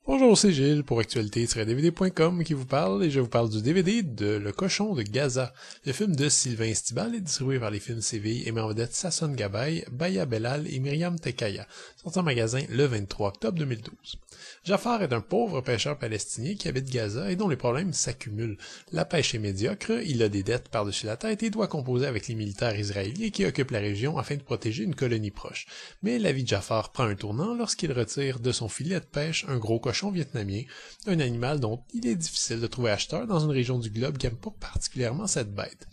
Bonjour, c'est Gilles pour actualité-dvd.com qui vous parle et je vous parle du DVD de Le Cochon de Gaza. Le film de Sylvain Stibal est distribué par les films Séville et met en vedette Sasson Gabay, Baya Bellal et Myriam Tekaya, sorti en magasin le 23 octobre 2012. Jafar est un pauvre pêcheur palestinien qui habite Gaza et dont les problèmes s'accumulent. La pêche est médiocre, il a des dettes par-dessus la tête et doit composer avec les militaires israéliens qui occupent la région afin de protéger une colonie proche. Mais la vie de Jafar prend un tournant lorsqu'il retire de son filet de pêche un gros cochon vietnamien, un animal dont il est difficile de trouver acheteur dans une région du globe qui n'aime pas particulièrement cette bête.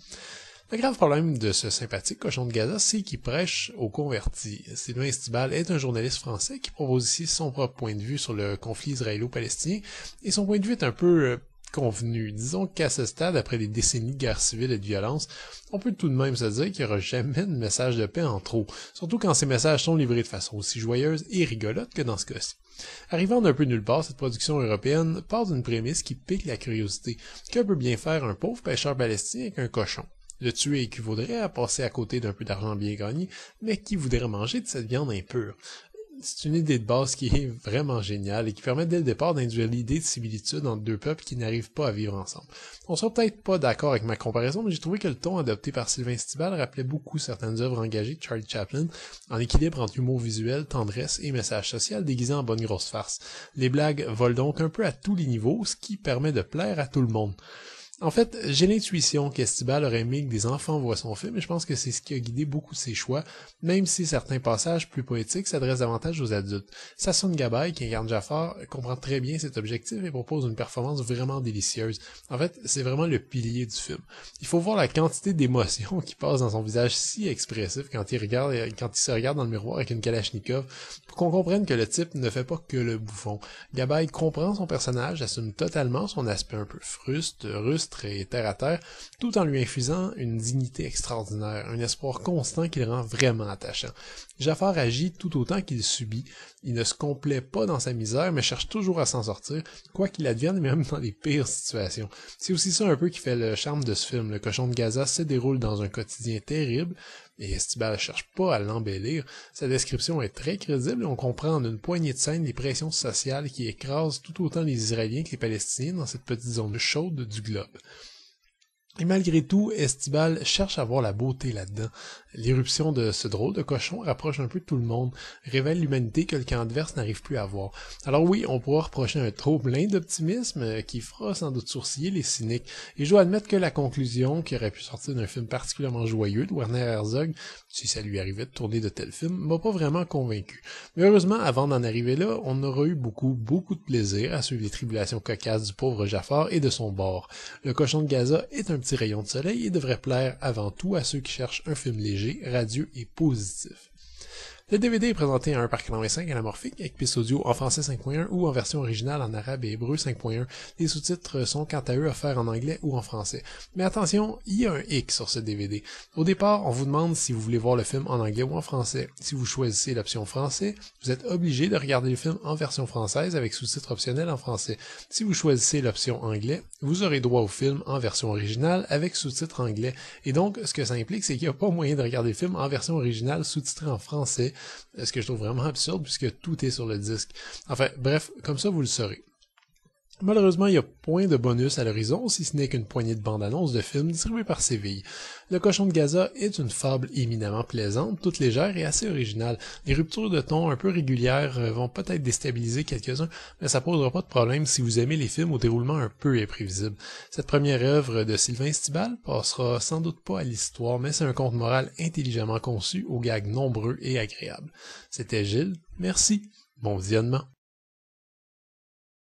Le grave problème de ce sympathique cochon de Gaza, c'est qu'il prêche aux convertis. Sylvain Stibal est un journaliste français qui propose ici son propre point de vue sur le conflit israélo-palestinien, et son point de vue est un peu convenu. Disons qu'à ce stade, après des décennies de guerre civile et de violence, on peut tout de même se dire qu'il n'y aura jamais de message de paix en trop, surtout quand ces messages sont livrés de façon aussi joyeuse et rigolote que dans ce cas-ci. Arrivant d'un peu nulle part, cette production européenne part d'une prémisse qui pique la curiosité. Que peut bien faire un pauvre pêcheur palestinien avec un cochon? Le tuer équivaudrait à passer à côté d'un peu d'argent bien gagné, mais qui voudrait manger de cette viande impure? C'est une idée de base qui est vraiment géniale et qui permet dès le départ d'induire l'idée de similitude entre deux peuples qui n'arrivent pas à vivre ensemble. On sera peut-être pas d'accord avec ma comparaison, mais j'ai trouvé que le ton adopté par Sylvain Stibal rappelait beaucoup certaines œuvres engagées de Charlie Chaplin, en équilibre entre humour visuel, tendresse et message social déguisé en bonne grosse farce. Les blagues volent donc un peu à tous les niveaux, ce qui permet de plaire à tout le monde. En fait, j'ai l'intuition qu'Estibal aurait aimé que des enfants voient son film et je pense que c'est ce qui a guidé beaucoup de ses choix, même si certains passages plus poétiques s'adressent davantage aux adultes. Sasson Gabay, qui incarne Jafar, comprend très bien cet objectif et propose une performance vraiment délicieuse. En fait, c'est vraiment le pilier du film. Il faut voir la quantité d'émotions qui passe dans son visage si expressif quand il se regarde dans le miroir avec une Kalachnikov, pour qu'on comprenne que le type ne fait pas que le bouffon. Gabay comprend son personnage, assume totalement son aspect un peu fruste, rustre et terre à terre, tout en lui infusant une dignité extraordinaire, un espoir constant qui le rend vraiment attachant. Jafar agit tout autant qu'il subit, il ne se complaît pas dans sa misère, mais cherche toujours à s'en sortir, quoi qu'il advienne même dans les pires situations. C'est aussi ça un peu qui fait le charme de ce film. Le cochon de Gaza se déroule dans un quotidien terrible, et Estibal ne cherche pas à l'embellir. Sa description est très crédible et on comprend en une poignée de scènes les pressions sociales qui écrasent tout autant les Israéliens que les Palestiniens dans cette petite zone chaude du globe. Et malgré tout, Estibal cherche à voir la beauté là-dedans. L'éruption de ce drôle de cochon rapproche un peu tout le monde, révèle l'humanité que le camp adverse n'arrive plus à voir. Alors oui, on pourra reprocher un trop plein d'optimisme qui fera sans doute sourciller les cyniques. Et je dois admettre que la conclusion, qui aurait pu sortir d'un film particulièrement joyeux de Werner Herzog, si ça lui arrivait de tourner de tels films, m'a pas vraiment convaincu. Mais heureusement, avant d'en arriver là, on aura eu beaucoup de plaisir à suivre les tribulations cocasses du pauvre Jafar et de son bord. Le cochon de Gaza est un petit rayon de soleil et devrait plaire avant tout à ceux qui cherchent un film léger, radieux et positif. Le DVD est présenté à 1,45 anamorphique avec piste audio en français 5.1 ou en version originale en arabe et hébreu 5.1. Les sous-titres sont quant à eux offerts en anglais ou en français. Mais attention, il y a un hic sur ce DVD. Au départ, on vous demande si vous voulez voir le film en anglais ou en français. Si vous choisissez l'option français, vous êtes obligé de regarder le film en version française avec sous-titres optionnels en français. Si vous choisissez l'option anglais, vous aurez droit au film en version originale avec sous-titres anglais. Et donc, ce que ça implique, c'est qu'il n'y a pas moyen de regarder le film en version originale sous-titré en français, ce que je trouve vraiment absurde puisque tout est sur le disque. Enfin, bref, comme ça vous le saurez. Malheureusement, il n'y a point de bonus à l'horizon, si ce n'est qu'une poignée de bandes-annonces de films distribués par Séville. Le cochon de Gaza est une fable éminemment plaisante, toute légère et assez originale. Les ruptures de ton un peu régulières vont peut-être déstabiliser quelques-uns, mais ça posera pas de problème si vous aimez les films au déroulement un peu imprévisible. Cette première œuvre de Sylvain Stibal passera sans doute pas à l'histoire, mais c'est un conte moral intelligemment conçu, aux gags nombreux et agréables. C'était Gilles, merci, bon visionnement.